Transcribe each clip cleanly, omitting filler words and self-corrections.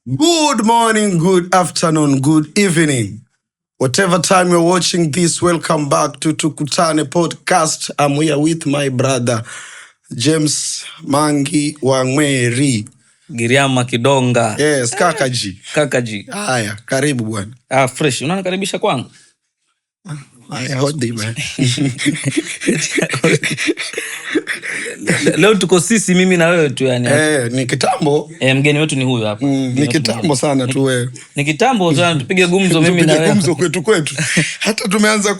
Good morning, good afternoon, good evening. Whatever time you're watching this, welcome back to Tukutane Podcast. I'm here with my brother, James Mangi Wangweri. Giriama Kidonga. Yes, Kakaji. Kakaji. Haya, karibu bwana. Fresh. Unanikaribisha kwangu? Haya, hodi bwana. Leo tuko sisi mimi na wewe tu yani. Ni kitambo. Mgeni wetu ni huyu hapa. Ni kitambo sana tu wewe. Ni kitambo sana tupige gumzo mimi na wewe. Gumzo kwetu. Hata tumeanza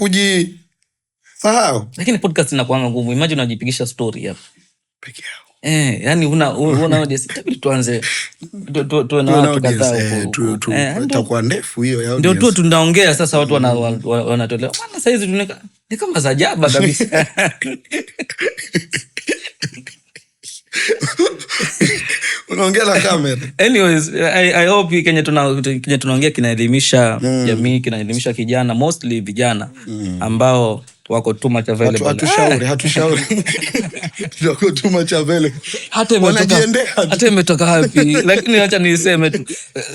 sahau. Lakini podcast inakuanga ngumu. Imagine unajipigisha story hapa. Peke yao. Yani una audience itabidi tuanze tuwe na watu kadhaa huko. Itakuwa ndefu hiyo ya audience. Ndio tunaongea sasa watu wanatolewa. Maana saa hizi ni kama sajaba kabisa. Unaongea na kamera. Anyways, I hope Kenya tunaongea kinaelimisha jamii, kinaelimisha kijana, mostly vijana ambao wako too much available. Hatushauri. Wako too much available. Hata imetoka wapi? Lakini acha niseme tu.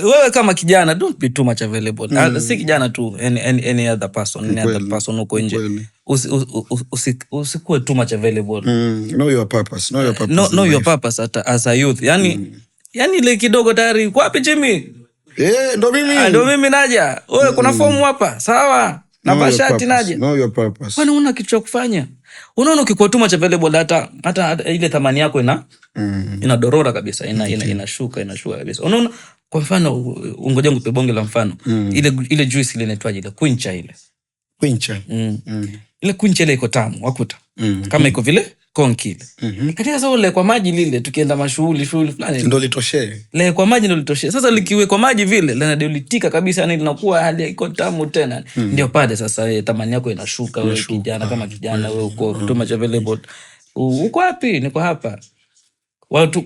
Wewe kama kijana, don't be too much available. Si kijana tu, any other person uko nje. Usikuwe too much available. Know your purpose. Know your purpose as a youth. Yani ile kidogo tayari, wapi Jimmy? Ndo mimi naja. Wewe kuna fomu hapa. Sawa. Na bashati naje. Know your purpose. Kwani una kitu cha kufanya? Unaona ukikuwa too much available hata ile thamani yako inadorora kabisa, inashuka kabisa. Unaona kwa mfano ungoje ngupe bonge la mfano. Ile juice ile inaitwaje ile Quincha ile. Ile Quincha ile iko tamu, wakuta. Kama iko vile konki ile. Katika sasa ile kwa maji lile tukienda mashughuli fulani ndio litoshe. Le kwa maji ndio litoshe. Sasa likiwe kwa maji vile linadeulitika kabisa, yani linakuwa hali iko tamu tena. Ndio pale sasa thamani yako inashuka wewe kijana kama kijana wewe uko too much available. Uko wapi? Niko hapa.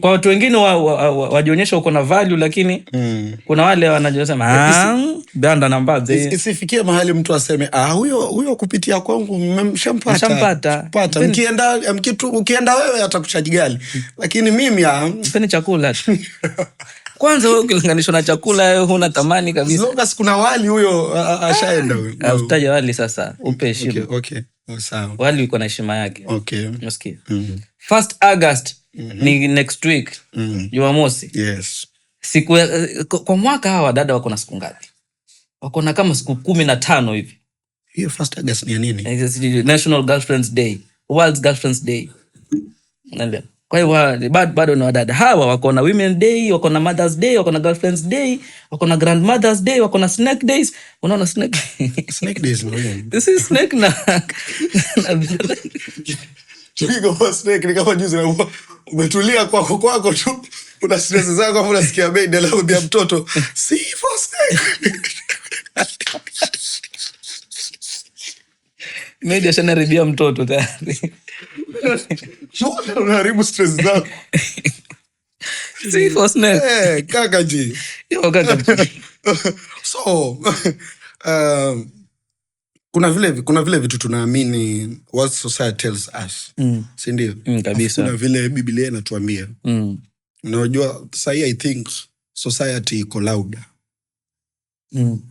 Kwa watu wengine wajionyesha uko na value, lakini kuna wale wanajisema banda nambaze. Isifikie mahali mtu aseme huyo kupitia kwangu mmeshampata. Ukienda wewe atakuchaji gali. Lakini mimi mpeni chakula. Kwanza wewe ukilinganishwa na chakula huna thamani kabisa. Longas kuna wali huyo ashaenda huyo. Utaje wali sasa upe heshima. Okay. Sawa. Wali uko na heshima yake. Okay. Unasikia? 1st August ni next week. Jumamosi. Yes. Siku kwa mwaka hawa dada wako na siku ngapi? Wako na kama siku 15 hivi. Hiyo 1st August ni nini? National Girlfriend's Day, World Girlfriend's Day. Ndio. Kwa hiyo bado na wadada hawa wako na Women's Day, wako na Mother's Day, wako na Girlfriend's Day, wako na Grandmother's Day, wako na Snake Days. Unaona Snake Days ndio. This is Snake na Tukigo snake ni kama juzi na umetulia kwako tu, una stress zako hapo, unasikia bende la ya mtoto. See for snake. Media sana ribia mtoto tayari. Unaharibu stress zako. See for snake. Kakaji. Yo kakaji. So, kuna vile vitu tunaamini what society tells us. Si ndio? Kabisa. Kuna vile Biblia inatuambia. Unajua sasa I think society iko loud.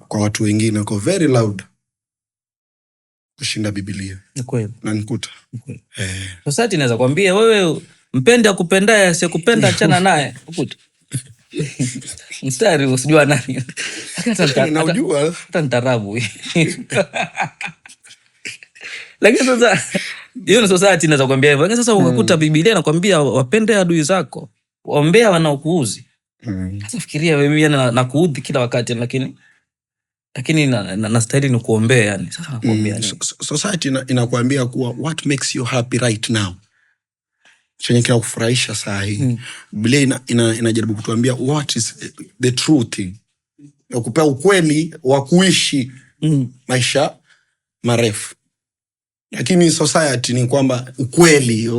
Kwa watu wengine iko very loud kushinda Biblia. Ni kweli. Na nikuta. Society inaweza kwambia wewe mpende akupendaye, asikupenda achana naye. Ukuta. Mstari usijua nani. Unajua hata ntarabu. Lakini sasa hiyo ni society inaweza kwambia hivyo. Lakini sasa ukakuta Biblia inakwambia wapende adui zako, waombea wanaokuudhi. Sasa fikiria wewe na kuudhi kila wakati, lakini na style ni kuombea yani. Sasa nakuombea nini? Society inakwambia kuwa what makes you happy right now, chenye kinakufurahisha saa hii. Biblia inajaribu kutuambia what is the truth, yakupea ukweli wa kuishi maisha marefu. Lakini society ni kwamba ukweli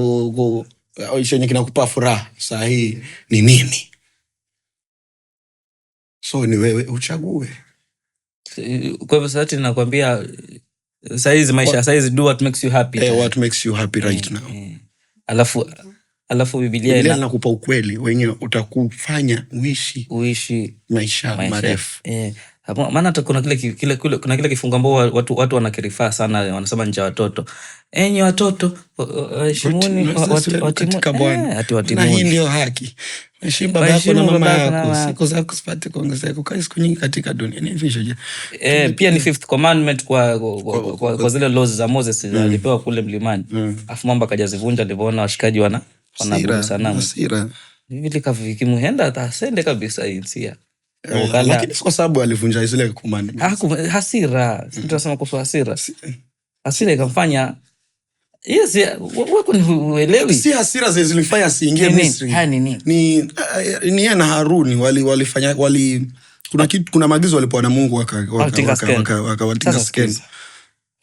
chenye kinakupa furaha saa hii ni nini? So ni wewe uchague. Kwa hivyo society inakwambia saizi maisha saizi do what makes you happy. What makes you happy right now. Alafu Alafu Biblia inakupa ukweli wenye utakufanya uishi maisha marefu. Maana hata kuna kile kifungu ambao watu wanakirifaa sana, wanasema nje watoto. Enyi watoto heshimuni katika Bwana. Na hii ndio haki. Heshimu baba yako na mama yako. Siku zako zipate kuongezeka. Ukae siku nyingi katika dunia. Ni visho. Pia ni fifth commandment kwa zile laws za Moses alipewa kule mlimani. Afu mambo akajazivunja alivyoona washikaji wanaabudu sanamu. Vile kavikimuenda asende kabisa insia. Lakini kwa sababu alivunja zile commandments. Hasira. Tunasema kwa hasira. Hasira ikamfanya yes, wewe uelewi. Si hasira zilifanya asiingie Misri. Ni na Haruni walifanya kuna maagizo walipewa na Mungu wakawatinga skeni.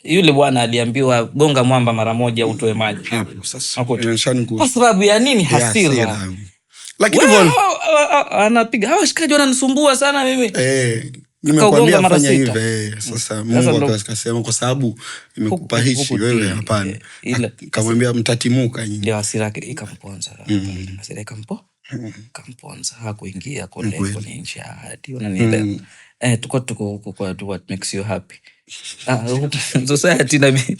Yule bwana aliambiwa gonga mwamba mara moja utoe maji. Sasa kwa sababu ya nini? Hasira. Lakini anapiga hawa shikaji wananisumbua sana mimi. Nimekuambia fanya hivi. Sasa Mungu akasema kwa sababu nimekupa hichi wewe hapana. Akamwambia mtatimuka nyinyi. Ndio hasira yake ikamponza. Hasira ikamponza. Hakuingia kwenye nchi ya ahadi. Unanielewa? Tuko what makes you happy. Society na mimi.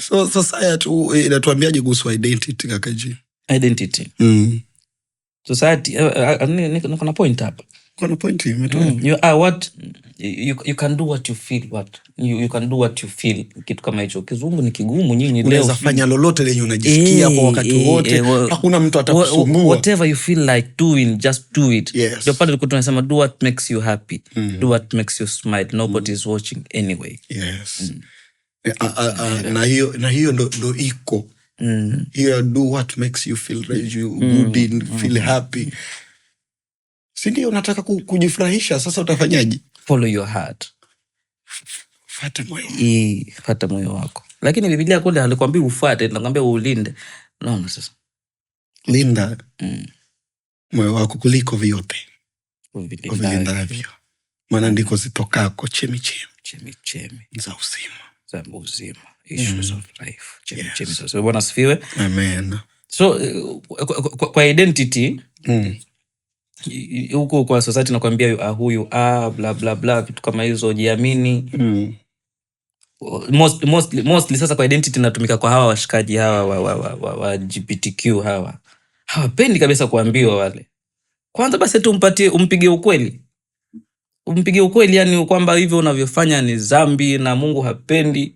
So society inatuambiaje kuhusu identity kakaji? Identity. Society kuna point hapa. Kuna point imetoa. You are what you can do what you feel what. You can do what you feel. Kitu kama hicho. Kizungu ni kigumu nyinyi leo. Unaweza fanya lolote lenye unajisikia kwa wakati wote. Hakuna mtu atakusumbua. Whatever you feel like doing, just do it. Ndio pale tunasema do what makes you happy. Do what makes you smile. Nobody is watching anyway. Yes. Na hiyo ndo iko. Here, do what makes you feel good and feel happy. Sindio unataka kujifurahisha, sasa utafanyaje? Follow your heart. Fuata moyo wako. Lakini Biblia kule alikwambia ufuate, nakwambia ulinde. Naona sasa. Linda moyo wako kuliko vyote. Uvilindavyo. Maana ndiko zitokako chemichemi za uzima. Issues of life. So Bwana asifiwe. Amen. So kwa identity huko kwa society nakwambia you are who you are, bla bla bla, vitu kama hizo, jiamini. Mostly sasa kwa identity inatumika kwa hawa washikaji hawa wa LGBTQ hawa. Hawapendi kabisa kuambiwa wale. Kwanza basi tu umpige ukweli. Umpige ukweli, yani kwamba hivyo unavyofanya ni dhambi na Mungu hapendi.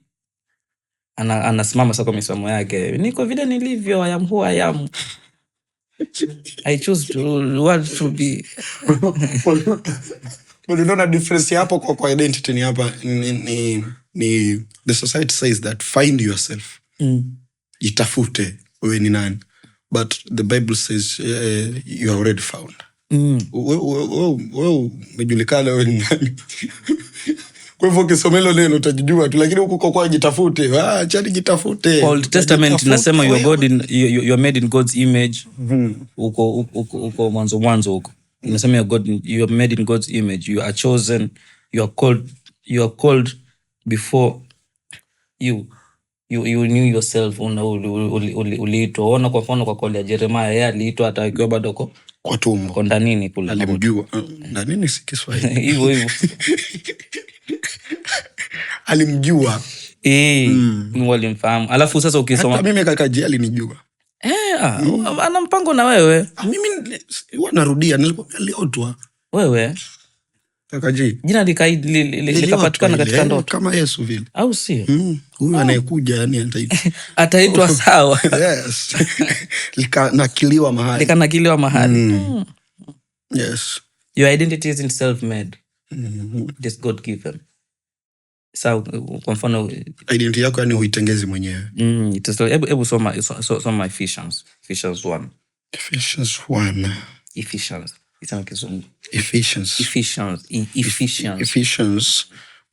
Anasimama sasa kwa misomo yake. Niko vile nilivyo, I am who I am. I choose to be. Unaona difference hapo kwa identity ni hapa ni the society says that find yourself. Jitafute wewe ni nani. But the Bible says you are already found. Wewe umejulikana wewe ni nani. Kwa hivyo ukisomelo neno utajijua tu, lakini huko kwa jitafute. Achani jitafute. Old Testament inasema you are made in God's image. Uko mwanzo huko. Inasema you are made in God's image. You are chosen. You are called before you knew yourself. Uliitwa. Ona kwa mfano kwa kole ya Jeremiah, yeye aliitwa hata akiwa bado kwa tumbo. Kwa ndanini kule. Alimjua. Ndanini si Kiswahili. Hivyo. Alimjua. Walimfahamu. Alafu sasa ukisoma. Hata mimi kakaji alinijua. Ana mpango na wewe. Mimi wanarudia nilikwambia aliotwa. Wewe. Kakaji. Jina likapatikana katika ndoto. Kama Yesu vile. Au sio? Huyu anayekuja yani ataitwa sawa. Yes. Likanakiliwa mahali. Yes. Your identity isn't self-made. Just God given. So kwa mfano identity yako yani huitengezi mwenyewe. Hebu soma Ephesians 1. Isema Kizungu. Ephesians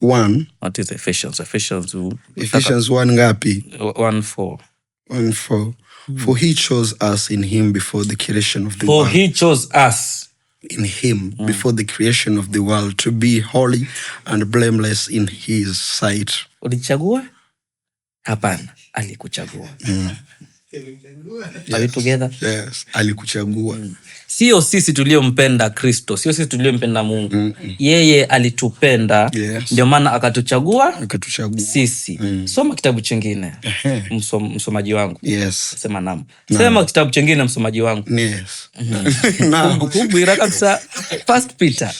1. What is Ephesians? Ephesians 1 ngapi? 1:4. 1:4. For he chose us in him before the creation of the world. For he chose us in him before the creation of the world to be holy and blameless in his sight. Ulichagua? Hapana. alikuchagua. Are we together? Yes, alikuchagua. Sio sisi tuliompenda Kristo, sio sisi tuliompenda Mungu. Yeye alitupenda, ndio maana akatuchagua sisi. Soma kitabu chingine, msomaji wangu. Yes. Sema naam. Sema kitabu chingine, msomaji wangu. Yes. Kubwira kabisa. First Peter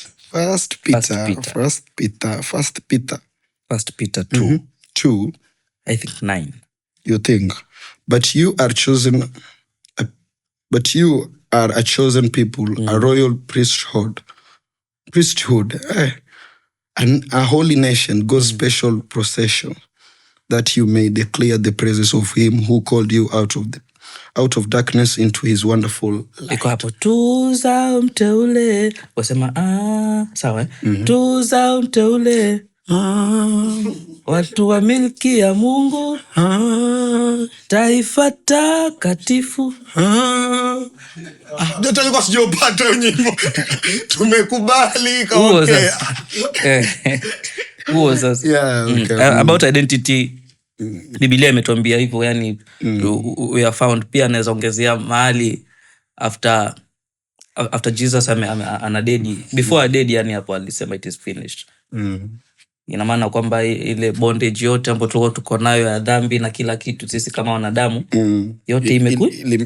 2. I think 9. You think, but you are a chosen people, a royal priesthood, and a holy nation, God's special possession, that you may declare the praises of him who called you out of darkness into his wonderful light. Iko hapo, tuza mteule. Wasema sawa. Tuza mteule. Watu wa milki ya Mungu, taifa takatifu. Ndio tulikuwa sijopata nyimbo. Tumekubali kaongea. Huo sasa. Yeah, about identity. Biblia imetuambia hivyo, yani we are found. Pia naweza ongezea mahali after Jesus anadedi, before adedi, yani hapo alisema it is finished. Ina maana kwamba ile bondage yote ambayo tulikuwa tuko nayo ya dhambi na kila kitu, sisi kama wanadamu, yote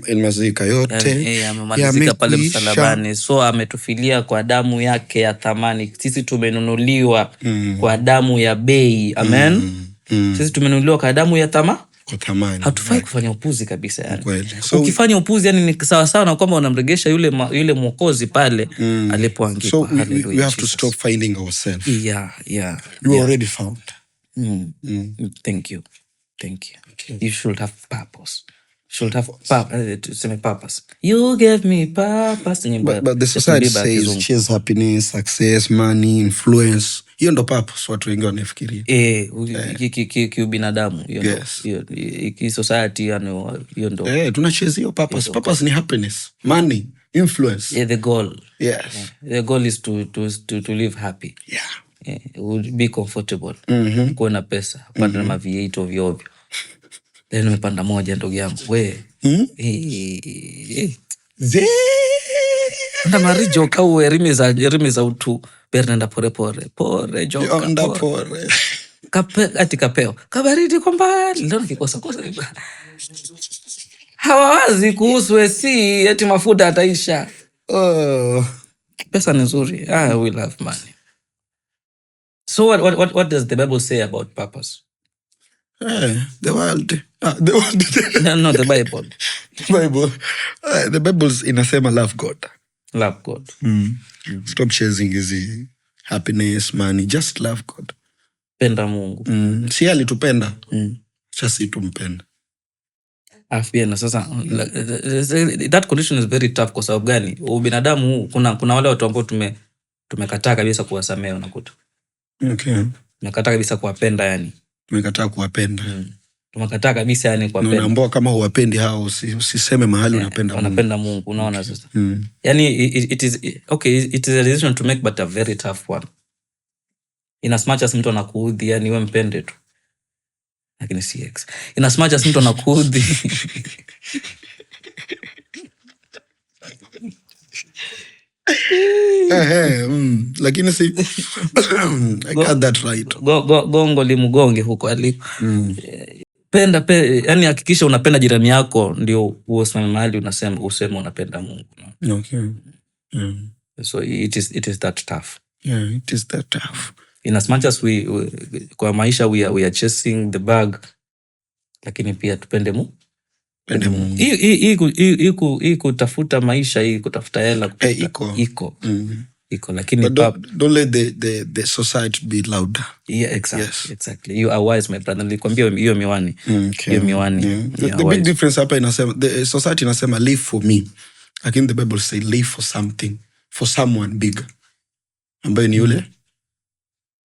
imezika, yote amemalizika pale msalabani. So ametufilia kwa damu yake ya thamani. Sisi tumenunuliwa kwa damu ya bei. Amen. Sisi tumenunuliwa kwa damu ya thamani. Hatufai kufanya upuzi kabisa yani. So, ukifanya upuzi yani ni sawa sawa na kwamba unamregesha yule mwokozi pale alipoangikwa. So we have to stop finding ourselves. Yeah. You already found. Thank you. Okay. You should have purpose. Purpose. You gave me purpose. But the society says chase happiness, success, money, influence. Hiyo ndo purpose watu wengi wanafikiria. Kiubinadamu. Hiyo society yani hiyo ndo. Tunachase hiyo purpose. Purpose ni happiness, money, influence. The goal. Yes. The goal is to live happy. Would be comfortable. Kuwa na pesa, panda na maviato ovyo. Leo nimepanda moja ndugu yangu. We. Nda marijo kawe rimi za utu. Bernenda pore joka. Yonda pore. Ati kapeo. Kabaridi kwa mbali. Leo nikikosa. Hawawazi kuhusu esi. Eti mafuta ataisha. Pesa ni nzuri. We love money. So what does the Bible say about purpose? The world. No, the Bible. The Bible inasema love God. Stop chasing easy happiness, money. Just love God. Penda Mungu. Si alitupenda. Sasa tumpenda. Na sasa that condition is very tough kwa sababu gani? Ubinadamu kuna wale watu ambao tumekataa kabisa kuwasamehe, unakuta. Okay. Tumekataa kabisa kuwapenda yani. Tumekataa kuwapenda. Tumekataa kabisa yani kuwapenda. Unaambia kama huwapendi hao usiseme mahali unapenda Mungu. Unapenda Mungu, unaona sasa. Yani it is a decision to make, but a very tough one. In as much as mtu anakuudhi yani wewe mpende tu. Lakini si ex. In as much as mtu anakuudhi. Lakini si I got that right. Gongo limugonge huko aliko. Penda yani hakikisha unapenda jirani yako ndio usimame mahali useme unapenda Mungu. Okay. So it is that tough. Yeah, it is that tough. In as much as we kwa maisha we are chasing the bag, lakini pia tupende Mungu. Hii kutafuta maisha, hii kutafuta hela iko lakini don't let the society be louder. Yeah, exactly. You are wise, my brother. Nilikwambia hiyo miwani. Hiyo miwani. The big difference hapa inasema the society inasema live for me. Lakini the Bible say live for something, for someone bigger. Ambaye ni yule.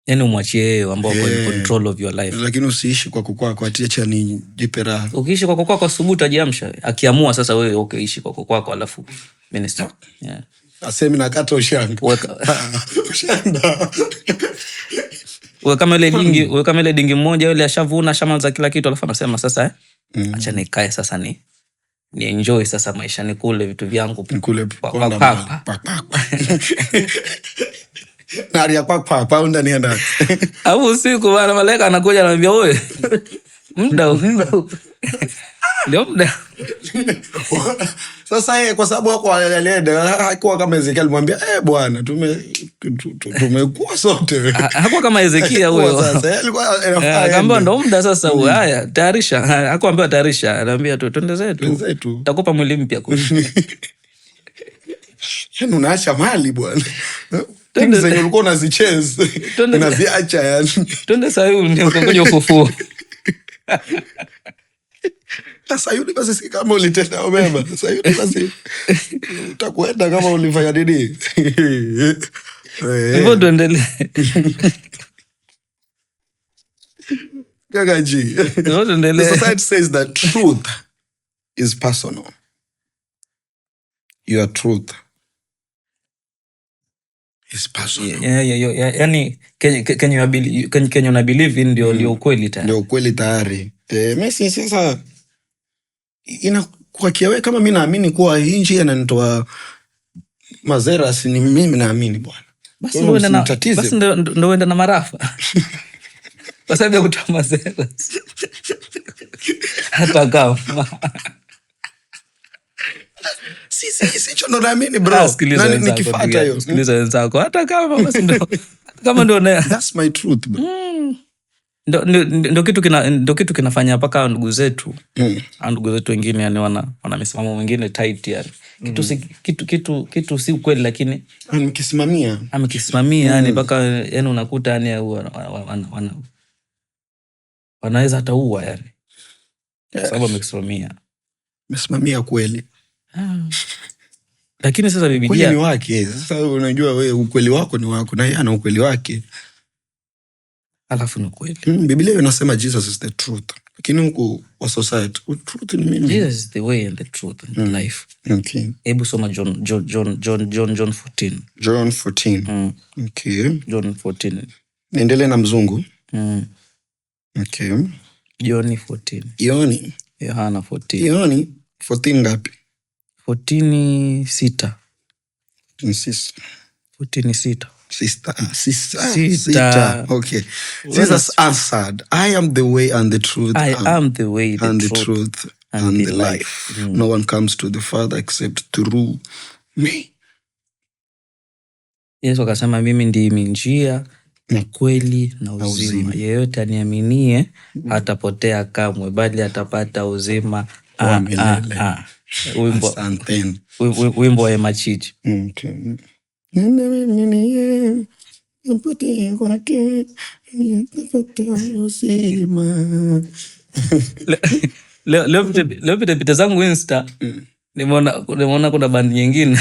Yani umwachie yeye ambao kwa control of your life. Lakini usiishi kwa kukwako atiacha ni jipera. Ukiishi kwa kukwako asubuhi utajiamsha. Akiamua sasa wewe okay ishi kwa kukwako alafu minister. Yeah. Asemi nakata ushanga. Ushanda. kama ile dingi mmoja yule ashavuna ashamaliza kila kitu, alafu anasema sasa acha nikae sasa ni enjoy sasa maisha, ni kule vitu vyangu kule nari ya kwa ndani ya ndani. Au usiku bwana malaika anakuja anambia wewe muda ndio muda. Sasa kwa sababu wako alienda hakuwa kama Ezekiel mwambia bwana tumekuwa sote. Hakuwa kama Ezekiel huyo. Sasa alikuwa akaambia ndo muda sasa huo. Haya tayarisha. Hakuambiwa tayarisha, anaambia tu twende zetu. Takupa mwili mpya kule. Yani unaacha mali bwana. Things zenye ulikuwa unazicheza unaziacha yani. Twende Sayuni ukokuja ufufuo. Sayuni basi si kama ulitenda mema. Sayuni basi utakwenda kama ulifanya nini. Hivyo tuendelee. Kakaji. The society says that truth is personal. Your truth is personal. Yani Kenya una believe in ndio ukweli tayari. Ndio ukweli tayari. Mimi sasa inakuwa kiawe kama mimi naamini kuwa hii njia inanitoa mazera, si ni mimi naamini bwana. Basi ndio uenda na marafa. Kwa sababu ya kutoa mazera. Hata kama si chono naamini bro. Nani nikifuata hiyo. Sikiliza wenzako. Hata kama basi ndio kama ndio that's my truth bro. Ndio kitu kinafanya mpaka ndugu zetu ndugu zetu wengine yani wana misimamo mingine tight yani. Kitu si ukweli lakini amekisimamia yani mpaka yani unakuta yani wanaweza hata uwa yani. Sababu amekisimamia kweli. Lakini sasa Biblia ni wake. Sasa unajua wewe ukweli wako ni wako na yeye ana ukweli wake. Alafu ni kweli. Biblia inasema Jesus is the truth. Lakini huko wa society, truth ni mimi. Jesus is the way and the truth and the life. Okay. Hebu soma John 14. John 14. Okay. John 14. Niendelee na mzungu. Okay. John 14. Yohana 14. Yohana 14 ngapi? 14:6. 14:6. Sister. Okay. Jesus answered, I am the way and the truth. I am the way, the truth and the life. No one comes to the Father except through me. Yesu akasema mimi ndimi njia na kweli na uzima. Yeyote aniaminie hatapotea kamwe bali atapata uzima wa milele. Wimbo wa Machichi. Okay. Leo pita zangu Insta nimeona kuna bandi nyingine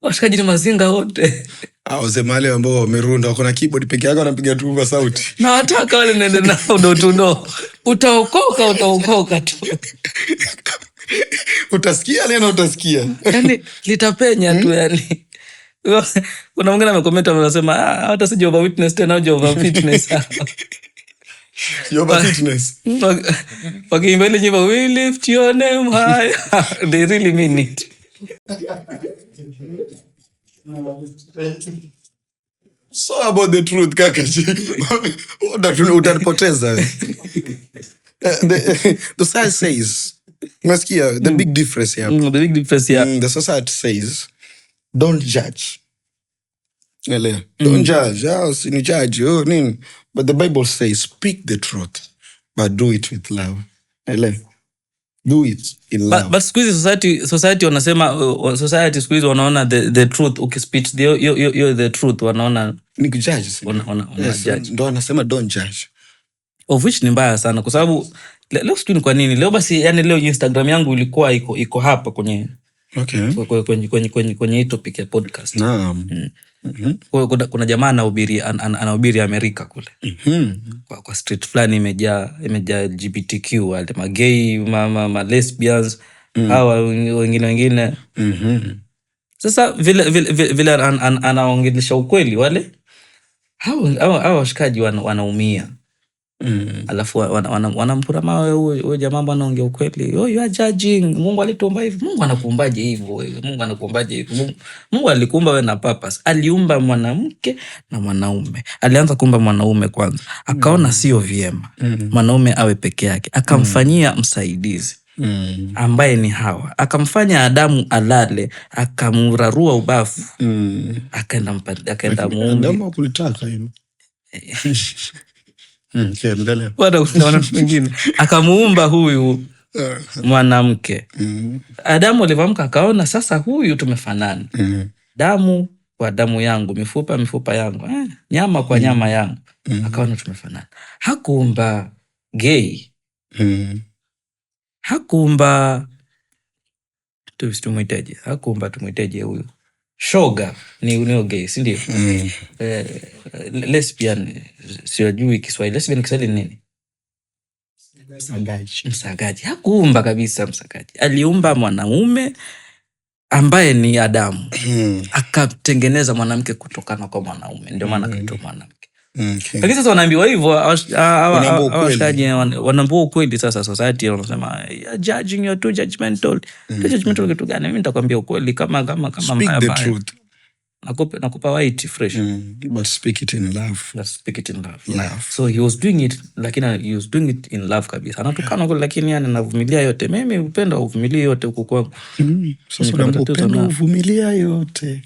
washikaji ni mazinga wote wazemale ambao wamerunda wako na keyboard peke yake wanapiga tu kwa sauti na wataka wale nende nao ndo utaokoka tu utasikia leo utasikia yani litapenya tu yani. Kuna mwingine amekomenta anasema hata si Jehovah Witness tena Jehovah Fitness. Jehovah Fitness. Wakiimba ile nyimbo we lift your name high. They really mean it. So about the truth kakaji. Utapoteza. The science says Maskia, the big difference here. The big difference here. The society says, don't judge. Don't judge. You judge. But the Bible says, speak the truth, but do it with love. Do it in love. But siku hizi society wanasema, society siku hizi wanaona the truth. Ukispeech the truth, wanaona ni kujudge. Judge. Ndo wanasema don't judge. Of which ni mbaya sana kwa sababu leo sijui ni kwa nini. Leo basi yani leo Instagram yangu ilikuwa iko hapa kwenye kwenye topic ya podcast. Naam. Kuna jamaa anahubiri Amerika kule. Kwa street fulani imejaa LGBTQ wale magay, ma lesbians, hawa wengine. Sasa vile anaongelesha ukweli wale hao washikaji wanaumia. Alafu wanampura mawe huyo jamaa bwana, anaongea ukweli. Oh, you are judging. Mungu alituumba hivi. Mungu anakuumbaje hivyo wewe? Mungu anakuumbaje hivi? Mungu alikuumba wewe na purpose. Aliumba mwanamke na mwanaume. Alianza kuumba mwanaume kwanza. Akaona sio vyema mwanaume awe peke yake. Akamfanyia msaidizi. Ambaye ni Hawa. Akamfanya Adamu alale, akamrarua ubavu. Akaenda muumbe. Adamu kulitaka hilo. Akamuumba huyu mwanamke. Adamu alivyoamka akaona sasa huyu tumefanana. Damu kwa damu yangu, mifupa yangu, nyama kwa nyama yangu. Akaona tumefanana. Hakuumba gay. Hakuumba tumwitaje huyu shoga, ni gay, si ndio? Lesbian sijui Kiswahili. Lesbian Kiswahili nini? Msagaji. Hakuumba kabisa msagaji. Aliumba mwanaume ambaye ni Adamu. Akatengeneza mwanamke kutokana kwa mwanaume, ndio maana akaitwa mwanamke. Lakini sasa wanaambiwa hivyo, wanaambua ukweli. Sasa society wanasema judging, you're too judgmental. Judgmental kitu gani? Mimi nitakwambia ukweli kama speak the truth. Nakupa white fresh. But speak it in love. Speak it in love. So he was doing it, lakini he was doing it in love kabisa. Anatukana kwa, lakini yani anavumilia yote. Mimi upenda uvumilie yote huko kwangu. Sasa unapenda uvumilia yote.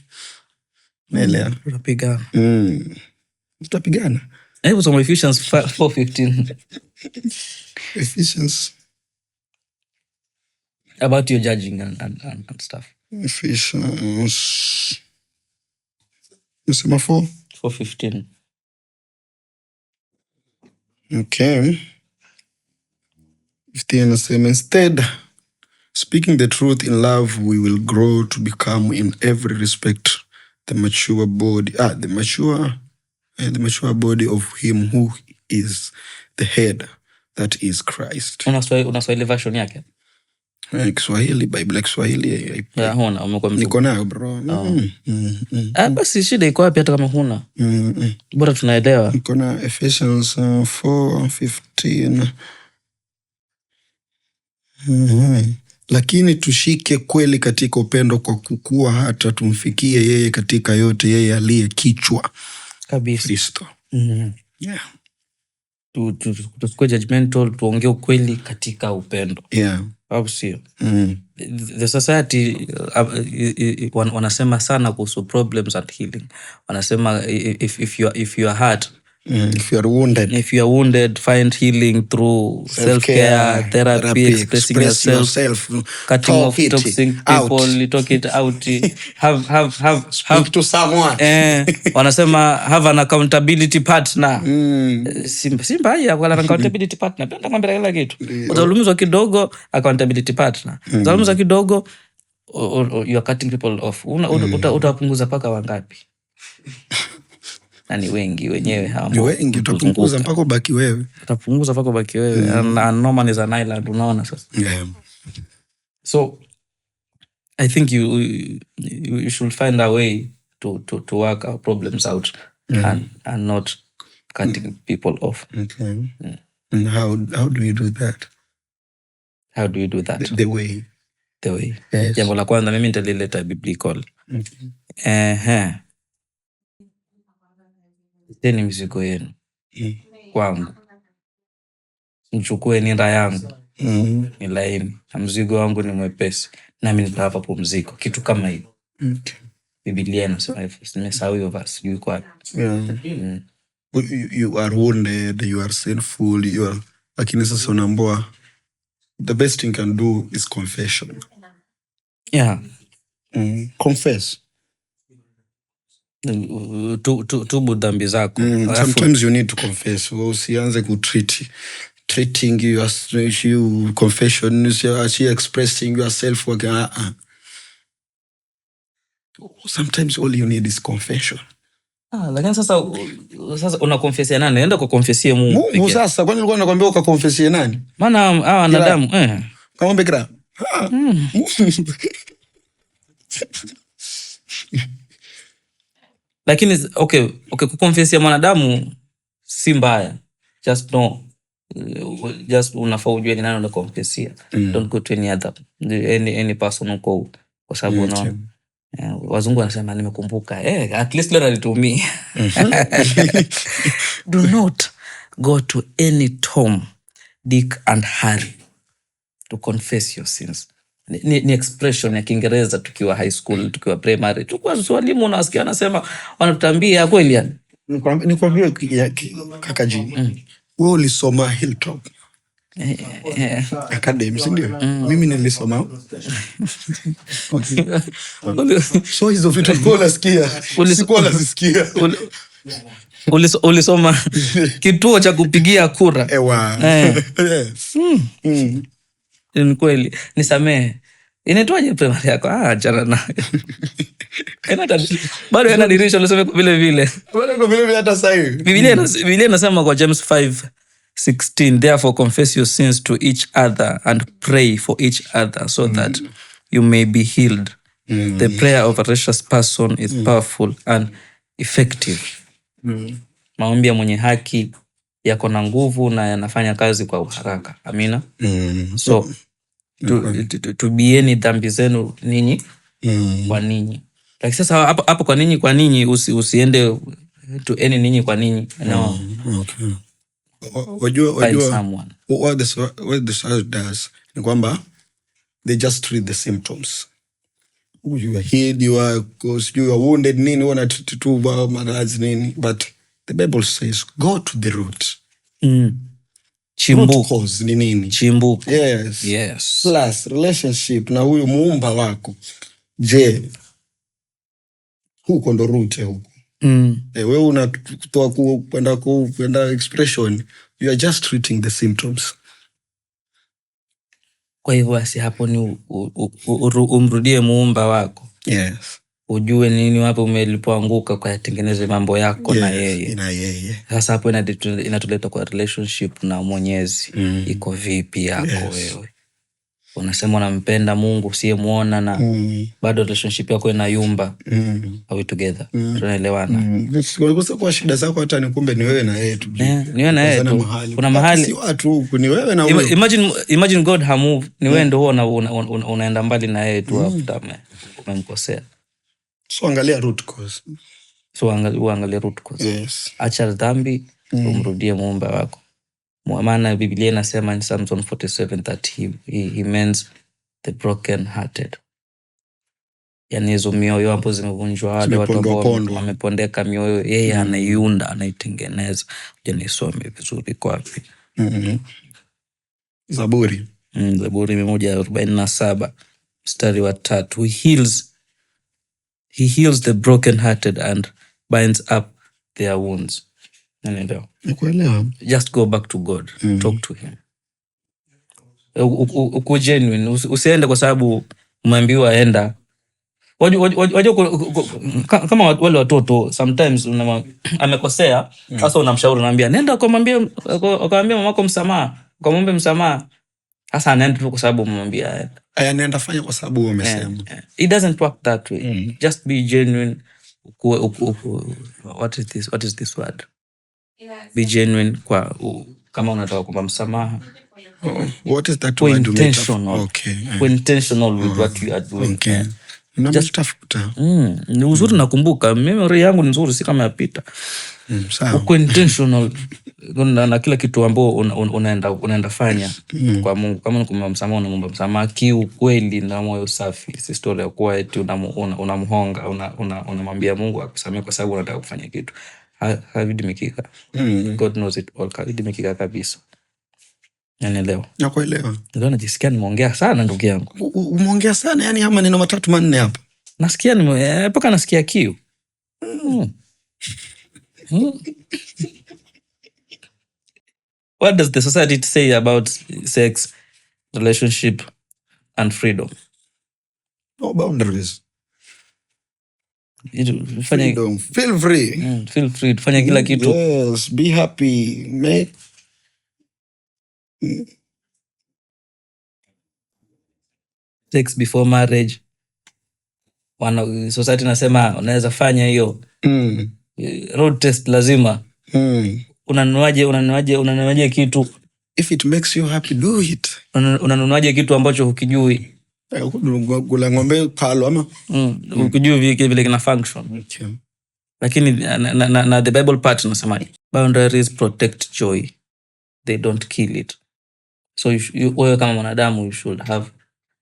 Naelewa. Tunapigana. Tutapigana. Hebu soma Ephesians 4:15. Ephesians. About your judging and stuff. Ephesians. Yusema 4:15. Okay. 15 instead, speaking the truth in love, we will grow to become in every respect the mature body. The mature body of him who is the head, that is Christ. Unaswahili version yake? Kiswahili, Bible Kiswahili. Niko nayo bro. Basi shida iko wapi hata kama huna? Bora tunaelewa. Niko na Ephesians 4:15. Lakini tushike kweli katika upendo kwa kukua hata tumfikie yeye katika yote, yeye aliye kichwa kabisa, Kristo. Yeah. Tusikue judgmental, tuongee ukweli katika upendo. Yeah. Au sio? The society wanasema sana kuhusu problems and healing. Wanasema if you are hurt, if you are wounded, find healing through self-care, therapy, expressing yourself, cutting off toxic people, talk it out, have to someone. Wanasema have an accountability partner. Simba haya kwa accountability partner. Penda kwambia kila kitu. Utaulumizwa kidogo, accountability partner. Utaulumizwa kidogo, you are cutting people off. Utapunguza paka wangapi? Nani wengi wenyewe hapo. Ni wengi, utapunguza mpaka ubaki wewe. Utapunguza mpaka ubaki wewe. And no man is an island, unaona sasa. Yeah. So I think you should find a way to work our problems out and not cutting people off. Okay. And how do we do that? How do we do that? The way. Yes. Jambo la kwanza mimi nitalileta biblical. Teni mizigo yenu kwangu, mchukue nira yangu ni laini na mzigo wangu ni mwepesi, nami nitawapa pumziko. Kitu kama hiyo. Biblia inasema hivyo. Nimesahau hiyo verse. Yuko wapi? You are wounded, you are sinful, lakini sasa unaambiwa the best thing you can do is confession. Yeah. Confess. Tubu dhambi zako. Sometimes you need to confess. Usianze treating you confession, she expressing yourself. Sometimes all you need is confession. Lakini sasa unakonfesia nani? Enda kukonfesia Mungu. Mungu sasa, kwani nilikuwa nakwambia ukakonfesie nani? Maana hawa wanadamu Kamwombe kila. Lakini okay, kukonfesia mwanadamu si mbaya. Just know, just unafaa ujue ni nani unakonfesia. Don't go to any person uko, kwa sababu unaona wazungu wanasema nimekumbuka, at least leo alitumia. Do not go to any Tom, Dick and Harry to confess your sins. Ni expression ya Kiingereza tukiwa high school, tukiwa primary. Tukua walimu unasikia wanasema, wanatutambia kweli yani. Nikwambie kaka G. Wewe ulisoma Hilltop Academy, si ndio? Mimi nilisoma. So hizo vitu sikuwa nasikia. Ulisoma kituo cha kupigia kura. Ni kweli. Nisamehe. Inaitwaje primary yako? Achana nayo. Bado yana dirisha ulisome vile vile. Bado vile vile hata sasa hivi. Biblia inasema kwa James 5:16, therefore confess your sins to each other and pray for each other so that you may be healed. The prayer of a righteous person is powerful and effective. Maombi ya mwenye haki yako na nguvu na yanafanya kazi kwa haraka. Amina. So tubieni dhambi zenu ninyi kwa ninyi. Like sasa hapo kwa ninyi usiende to any ninyi kwa ninyi. No. Okay. Wajua what the church does ni kwamba they just treat the symptoms. You are healed, you are wounded, nini wana tu maradhi nini, but the Bible says go to the root. Chimbuko. Cause ni nini? Chimbuko. Yes. Plus relationship na huyu muumba wako. Je, huko ndo root huko. Wewe unatoa kwenda expression, you are just treating the symptoms. Kwa hivyo basi hapo ni umrudie muumba wako. Yes. Ujue nini wapi umelipoanguka kwa yatengeneze mambo yako na yeye. Sasa hapo inatuleta kwa relationship na Mwenyezi. Iko vipi yako wewe? Unasema unampenda Mungu usiyemuona na bado relationship yako inayumba. Are we together? Tunaelewana. Kwa shida zako hata ni kumbe ni wewe na yeye tu. Ni wewe na yeye tu. Kuna mahali si watu huko ni wewe na wewe. Imagine God hamove, ni wewe ndio unaenda mbali na yeye tu after umemkosea. So angalia root cause. Angalia root cause. Yes. Acha dhambi, umrudie muumba wako. Maana Biblia inasema in Psalm 147 that he mends the broken hearted. Yani hizo mioyo hapo zimevunjwa, wale watu ambao wamepondeka mioyo, yeye anaiunda, anaitengeneza. Je, nisome vizuri kwa wapi? Zaburi 147 mstari wa 3. He heals the broken hearted and binds up their wounds. Nikuelewa. Just go back to God. Talk to him. Uko genuine. Usiende kwa sababu umeambiwa enda. Kama wale watoto sometimes amekosea, sasa unamshauri unaambia nenda ukamwambie mamako msamaha, ukamwombe msamaha. Sasa anaenda tu kwa sababu umemwambia nenda fanya kwa sababu umesema. It doesn't work that way. Just be genuine. What is this word? Be genuine kama unataka kuomba msamaha. What is that word? Intentional. Okay. Intentional with what you are doing. Okay. Just tafuta. Ni uzuri nakumbuka. Memory yangu ni nzuri si kama ya Peter. Sawa. Uko intentional na kila kitu ambao unaenda fanya kwa Mungu. Kama unakuomba msamaha, unaomba msamaha kiukweli na moyo safi. Si story ya kuwa eti unamhonga, unamwambia Mungu akusamehe kwa sababu unataka kufanya kitu. Havidi mikika. God knows it all. Havidi mikika kabisa. Naelewa. Nakuelewa. Ndio najisikia nimeongea sana ndugu yangu. Umeongea sana yani ama maneno 3-4 hapa. Nasikia mpaka nasikia kiu. What does the society say about sex, relationship and freedom? No boundaries. Freedom. Feel free. Feel free. Fanya kila kitu. Yes, be happy. Make sex before marriage. society nasema unaweza fanya hiyo road test lazima. Unanunuaje kitu? If it makes you happy, do it. Unanunuaje kitu ambacho hukijui? Kula ng'ombe palo ama hukijui vile kina function. Okay. Lakini na the Bible part nasema boundaries protect joy, they don't kill it. So wewe kama mwanadamu you should have,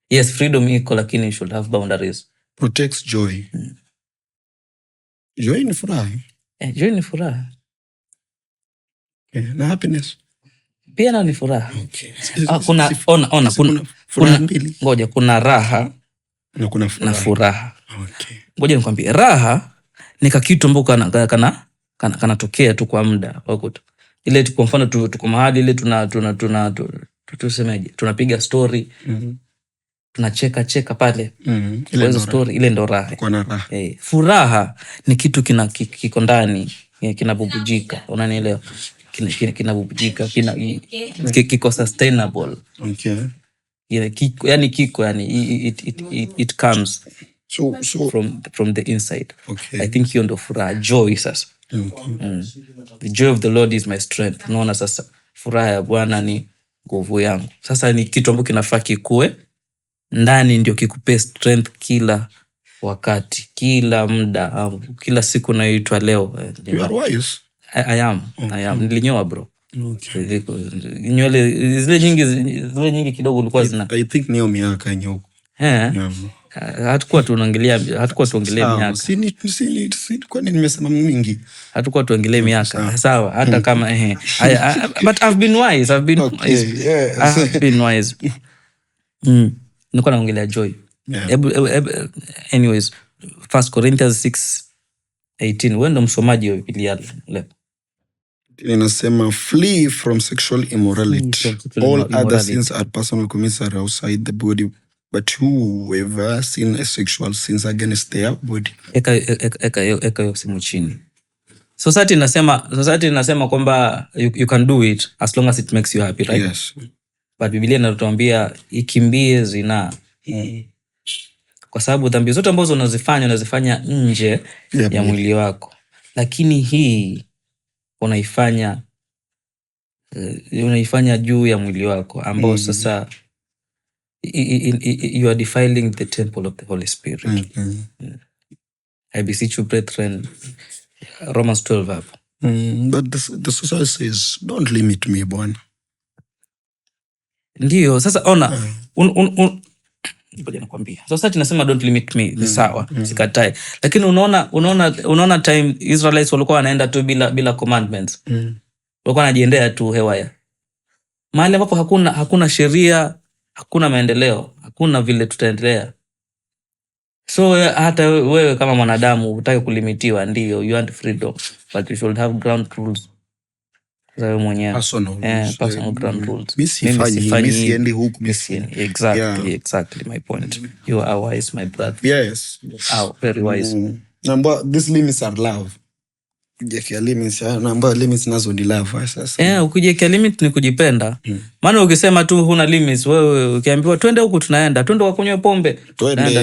yes, freedom iko, lakini you should have boundaries. Protects joy. Joy ni furaha. Joy ni furaha. Na happiness pia na ni furaha. Okay. Kuna furaha mbili. Ngoja, kuna raha na furaha. Okay. Ngoja nikwambie, raha ni kitu ambacho kanatokea tu kwa muda. Ile kwa mfano tuko mahali ile tusemeje, tunapiga story, tunacheka pale, ile story ile ndo raha. Furaha ni kitu kiko ndani, kinabubujika, unanielewa? Kinabubujika, kiko sustainable. Okay. It comes from the inside. Okay. I think hiyo ndo furaha, joy sasa. The joy of the Lord is my strength. Unaona sasa, furaha ya Bwana ni nguvu yangu. Sasa ni kitu ambacho kinafaa kikue ndani, ndio kikupe strength kila wakati, kila muda, kila siku nayoitwa leo. You are wise. I am. Nilinyoa bro. Okay. Nywele zile nyingi kidogo ulikuwa zina. I think niyo miaka yenye hatakuwa tuongelee miaka. Kwani nimesema mingi? Hatakuwa tuongelee miaka. Sawa, hata kama but I've been wise. I've been wise. Nilikuwa naongelea joy. Anyways, 1 Corinthians 6:18. Wewe ndo msomaji wa Biblia leo. Inasema flee from sexual immorality. All other sins are personal commits are outside the body, but whoever sin sexual sins against their body. Eka hiyo simu chini. Society inasema kwamba you can do it as long as it makes you happy, right? Yes. But Biblia inatuambia ikimbie zinaa. Kwa sababu dhambi zote ambazo unazifanya nje ya mwili wako, lakini hii unaifanya juu ya mwili wako, ambao sasa you are defiling the temple of the Holy Spirit. I beseech you brethren, Romans 12 hapo. But the society says don't limit me bwana. Ndio sasa ona ngoja nakwambia, society nasema don't limit me, ni sawa, sikatai, lakini unaona time Israelites walikuwa wanaenda tu bila commandments, walikuwa wanajiendea tu hewaya, mahali ambapo hakuna sheria, hakuna maendeleo, hakuna vile tutaendelea. So hata wewe kama mwanadamu utaki kulimitiwa, ndio you want freedom, but you should have ground rules. Wewe mwenyewe personal ground rules. Mimi siendi huku. Exactly my point. You are wise, my brother. Yes. Very wise. These limits are love. Ukijiwekea limits, limits nazo ni love sasa. Ukijiwekea limit ni kujipenda. Maana ukisema tu huna limits, wewe ukiambiwa twende huku tunaenda, twende ukakunywe pombe,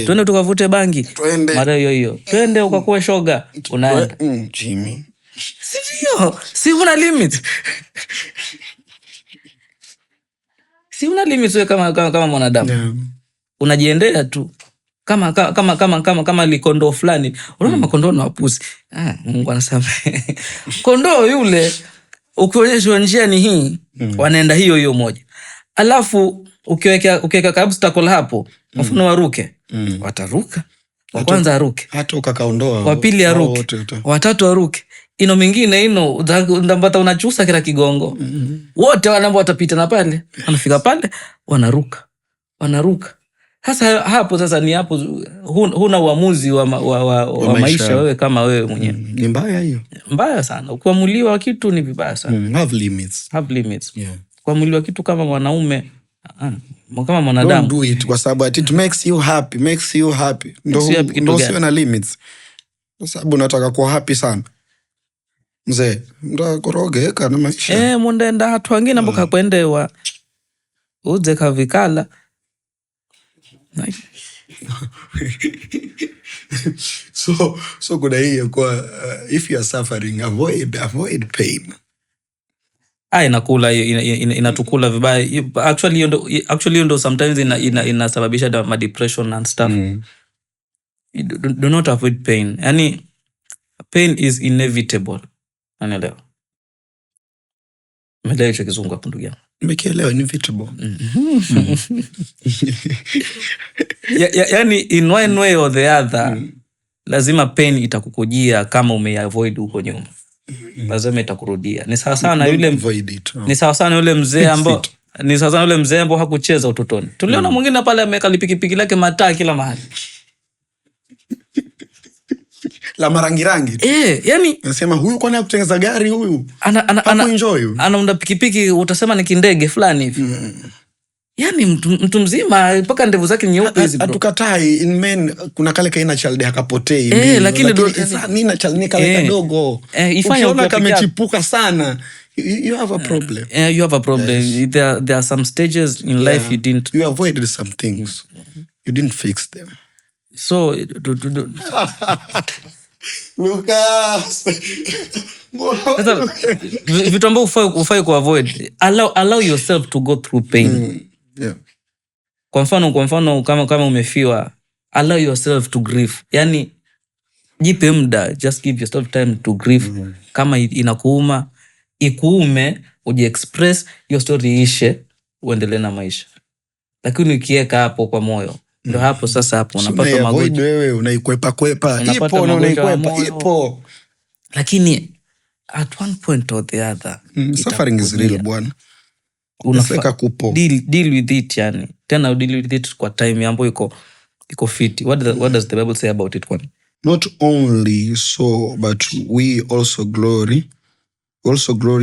twende tukavute bangi, mara hiyo twende ukakuwe shoga, unaenda. Jimmy, sivyo? Si una limit. Si una limit wewe kama mwanadamu. Unajiendea tu kama likondo fulani. Unaona makondoo na wapusi. Mungu anasema kondoo yule ukionyeshwa njia ni hii, wanaenda hiyo moja. Alafu ukiweka kabla hapo, mfano waruke, wataruka. Wa kwanza aruke, hata ukakaondoa. Wa pili aruke, watatu aruke. Ino mingine ndambata unachusa kila kigongo. Wote wanamba watapita na pale, wanafika pale, wanaruka. Sasa hapo ni hapo huna uamuzi wa maisha wewe kama wewe mwenyewe. Ni mbaya hiyo. Mbaya sana. Kuamuliwa kitu ni vibaya sana. Have limits. Yeah. Kuamuliwa kitu kama mwanaume, kama mwanadamu. Don't do it kwa sababu it makes you happy. Ndio sio na limits. Kwa sababu unataka kuwa happy sana. Mzee, ndakorogeka na maisha. Mundenda hatu wengine mboka kwendewa. Uze kavikala. So kuna hii kwa if you are suffering, avoid pain. Inakula inatukula vibaya. Actually ndo sometimes inasababisha ma depression and stuff. Do not avoid pain. Yani pain is inevitable. Unaelewa? Umeelewa hicho kizungu hapo ndugu yangu? Nimekielewa, inevitable. Yani in one way or the other lazima pain itakukujia kama umeavoid huko nyuma. Lazima itakurudia. Ni sawa sana yule mzee ambao hakucheza utotoni. Tuliona mwingine pale ameweka pikipiki lake mataa kila mahali. La marangi. Yani nasema huyu kwani hakutengeneza gari huyu? Hakuenjoy. Anaunda pikipiki utasema ni kindege fulani hivi. Yani mtu mzima mpaka ndevu zake nyeupe hizi bro. Atukatai in men kuna kale kaina child hakapotei. Lakini nina child ni kale kadogo. Ifanya kamechipuka sana. You have a problem. You have a problem. Yes. There are some stages in life you avoided some things. You didn't fix them. So Lucas. Vitu ambavyo ufai kuavoid. Allow yourself to go through pain. Yeah. Kwa mfano kama umefiwa, allow yourself to grieve. Yani jipe muda, just give yourself time to grieve. Kama inakuuma, ikuume, ujiexpress, your story ishe, uendelee na maisha. Lakini ukiweka hapo kwa moyo, ndio hapo sasa hapo unapata magonjwa. Wewe unaikwepa. Ipo. Lakini at one point or the other, suffering is real bwana. Unafika kupo. Deal with it yani. Tena deal with it kwa time ambayo iko fit. What does the Bible say about it one? Not only so, but we also glory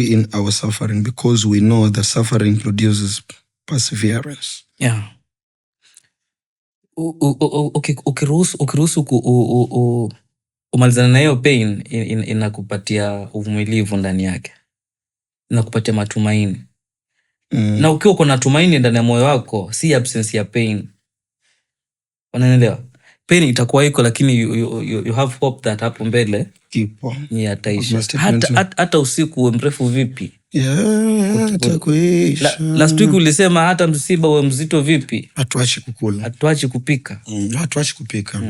in our suffering, because we know that suffering produces perseverance. Yeah. Ukiruhusu umalizana na hiyo pain, inakupatia uvumilivu ndani yake. Inakupatia matumaini. Na ukiwa uko na tumaini ndani ya moyo wako, si absence ya pain. Unaelewa? Pain itakuwa iko, lakini you have hope that hapo mbele ipo. Ni ataisha. Hata usiku mrefu vipi? Itakuisha. Last week ulisema hata msiba uwe mzito vipi? Hatuachi kukula. Hatuachi kupika. Hatuachi kupika.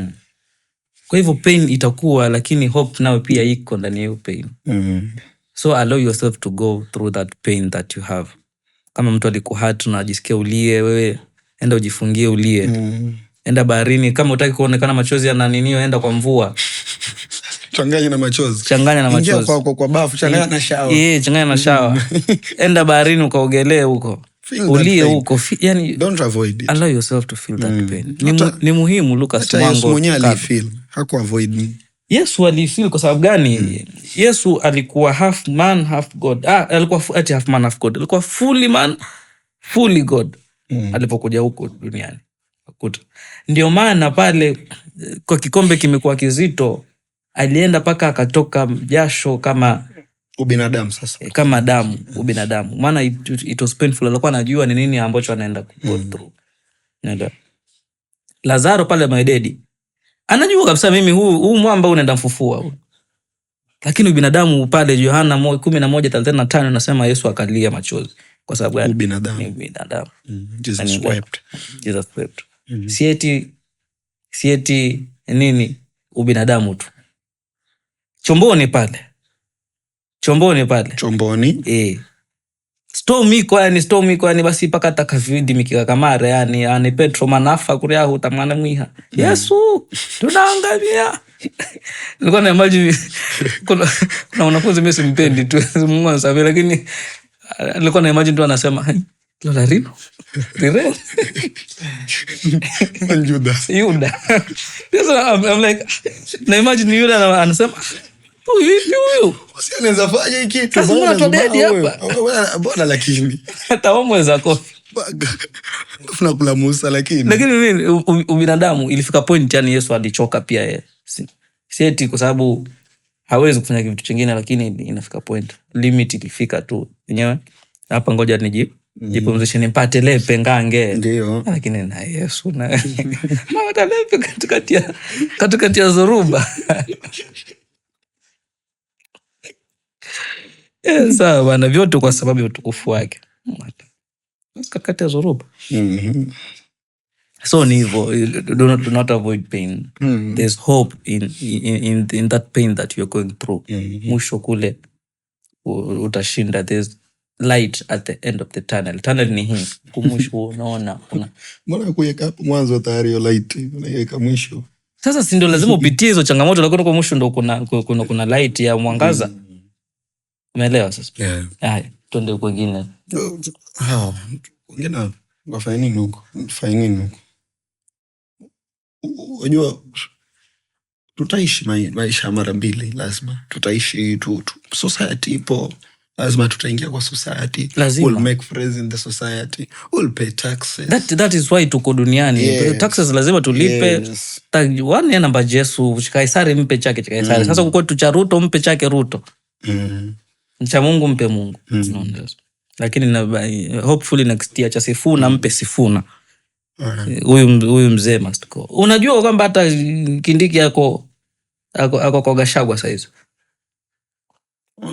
Kwa hivyo pain itakuwa, lakini hope nayo pia iko ndani ya hiyo pain. So allow yourself to go through that pain that you have. Kama mtu alikuhurt na unajisikia ulie, wewe enda ujifungie ulie. Enda baharini, kama utaki kuonekana machozi ya naninio, enda kwa mvua. Changanya na machozi. Ingia kwa bafu, changanya na shower. Changanya na shower. Enda baharini ukaogelee huko. Ulie huko. Yani don't avoid it. Allow yourself to feel that pain. Ni muhimu Lucas Mwango. Yesu mwenyewe alifeel. Hakuavoid. Yesu alifeel kwa sababu gani? Yesu alikuwa half man half God. Alikuwa ati half man half God. Alikuwa fully man fully God. Alipokuja huko duniani. Ndio maana pale kwa kikombe kimekuwa kizito, alienda paka akatoka jasho kama ubinadamu sasa. Kama damu, ubinadamu. Maana it was painful. Alikuwa anajua ni nini ambacho anaenda go through. Nenda. Lazaro pale maidedi. Anajua kabisa mimi huu mwamba unaenda mfufua. Lakini ubinadamu pale Yohana 11:35 nasema Yesu akalia machozi. Kwa sababu gani? Ubinadamu. Jesus wept. Sieti nini? Ubinadamu tu. Chomboni pale. Storm iko yani basi paka takavidi mikika kamara yani ani Petro manafa kuria hutamana mwiha. Yesu tunaangamia. Nilikuwa na imagine kuna wanafunzi mimi simpendi tu Mungu anasamehe, lakini nilikuwa na imagine tu anasema Lola Rino. Rire. Yuda. I'm like na imagine Yuda anasema huyu usianza fanya hiki kitu sasa mbona tudedi hapa bwana, lakini hata wamweza kofi tunakula Musa, lakini nini ubinadamu ilifika point yani Yesu alichoka pia yeye, si eti kwa sababu hawezi kufanya kitu kingine, lakini inafika point limit ilifika tu yenyewe hapa, ngoja jipumzishe nipate lepe ngange. Ndio. Lakini na Yesu na napata lepe katikati ya zoruba. Sawa bwana, vyote kwa sababu ya utukufu wake. Katikati ya zoruba. So ni hivyo, do not avoid pain. There's hope in that pain that you're going through. Mwisho kule utashinda. There's light at the end of the tunnel. Tunnel ni hii. Kumwisho unaona kuna. Mbona kuweka hapo mwanzo tayari hiyo light, unaiweka mwisho. Sasa si ndio lazima upitie hizo changamoto, lakini kwa mwisho ndio kuna light ya mwangaza. Umeelewa sasa? Yeah. Haya, twende kwingine. Wengine wafanya nini huko? Fanya nini huko? Unajua tutaishi maisha mara mbili, lazima tutaishi tu. Society ipo, lazima tutaingia kwa society. We'll make friends in the society. We'll pay taxes. That is why tuko duniani. Yes. Taxes lazima tulipe. Yes. Wane namba Yesu, Kaisari mpe chake Kaisari. Sasa kuko cha Ruto mpe chake Ruto. Cha Mungu mpe Mungu. Lakini hopefully next year cha Sifuna mpe Sifuna. Huyu mzee must go. Unajua kwamba hata Kindiki ako kwa Gachagua saizi.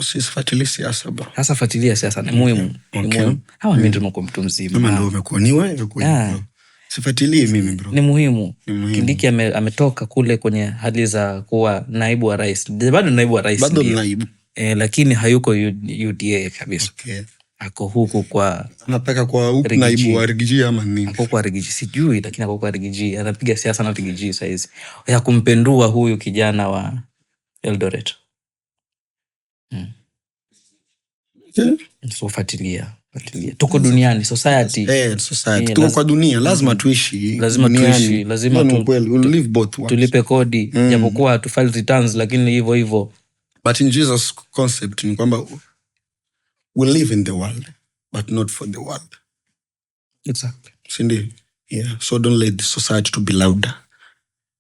Sifuatilia siasa bro. Sasa fuatilia siasa ni muhimu. Okay. Hawa mimi ndio mko mtu mzima. Mama ndio umekuwa ni wewe kwa. Sifuatilie mimi bro. Ni muhimu. Kindiki ametoka kule kwenye hali za kuwa naibu wa rais. Bado naibu wa rais. Bado naibu. Lakini hayuko UDA kabisa. Okay. Ako huku kwa anataka kwa huku naibu wa Rigiji ama nini? Ako kwa Rigiji sijui, lakini ako kwa Rigiji. Anapiga siasa na Rigiji saizi. Ya kumpendua huyu kijana wa Eldoret. So fuatilia. Tuko duniani, society. Society. Tuko kwa dunia, lazima tuishi. Lazima we'll live both ways. Tulipe kodi, japokuwa tu file returns, lakini hivyo. But in Jesus concept ni kwamba we live in the world, but not for the world. Exactly. Sindi? Yeah. So don't let the society to be louder.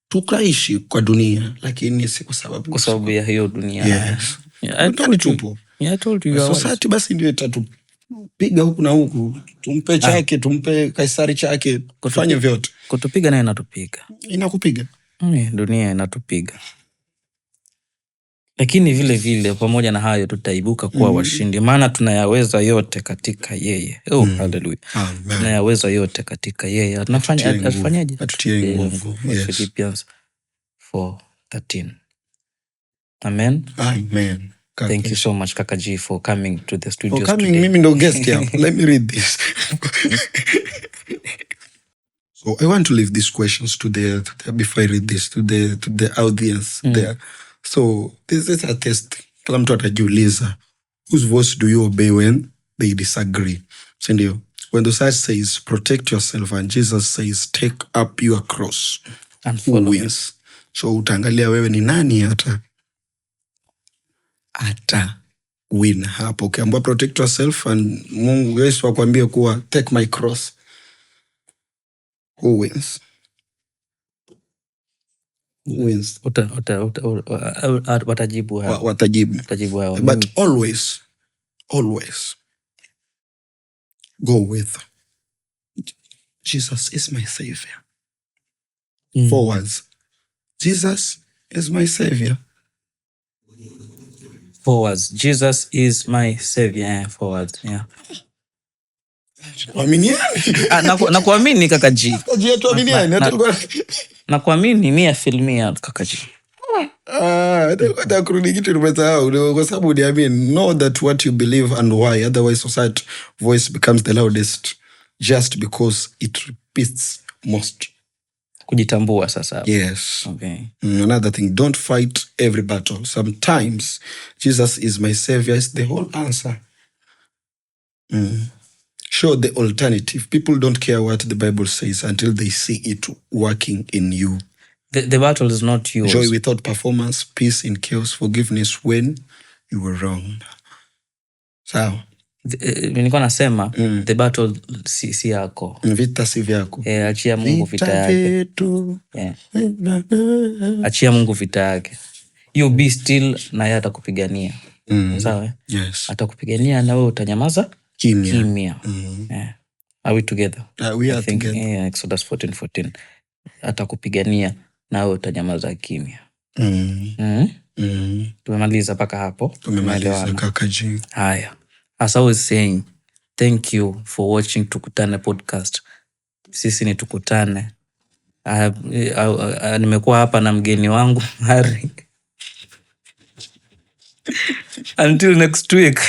Tukaishi kwa dunia, lakini si kwa sababu ya hiyo dunia. Yes. Yeah, I told you. Society basi ndio itatupiga huku na huku. Tumpe chake, tumpe Kaisari chake, kufanya vyote. Kutupiga naye inatupiga. Inakupiga. Dunia inatupiga. Lakini vile pamoja na hayo tutaibuka kuwa washindi, maana tunayaweza yote katika yeye. Hallelujah. Tunayaweza yote katika yeye. Afanyaje? Atutie nguvu. Philippians 4:13. Amen. Amen. Thank you so much Kaka G for coming to the studio today. Mimi ndo guest here. Let me read this. So I want to leave these questions to the before I read this to the audience there. So this is a test. Kila mtu atajiuliza, whose voice do you obey when they disagree? Sindio? When the side says protect yourself and Jesus says take up your cross, and who wins? So utaangalia wewe ni nani ata win hapo. Ukiambiwa protect yourself and Mungu Yesu akwambie kuwa take my cross, who wins? Wins. Watajibu. But always go with Jesus is my savior. Forwards. Jesus is my savior. Forwards. Jesus is my savior. Forwards. Yeah. Nakuamini Kaka G. Nakuamini 100% Kaka G. Kurudi kitu nimesahau kwa sababu know that what you believe and why, otherwise society voice becomes the loudest just because it repeats most. Kujitambua sasa. Yes. Okay. Another thing, don't fight every battle. Sometimes Jesus is my savior is the whole answer. Show the alternative. People don't care what the Bible says until they see it working in you. The battle is not yours. Joy without performance, peace in chaos, forgiveness when you were wrong. Sawa. Nilikuwa nasema the battle si yako. Vita si vyako. Achia Mungu vita yake. Achia Mungu vita yake. You be still na yeye atakupigania. Sawa? Yes. Atakupigania na wewe utanyamaza kimya. Yeah. Are we together? We are together. Yeah, Exodus 14:14 atakupigania nawe utanyamaza kimya. Tumemaliza mpaka hapo. Tumemaliza kaka G. Haya. As I was saying, thank you for watching Tukutane podcast. Sisi ni Tukutane. Nimekuwa hapa na mgeni wangu Harry. Until next week.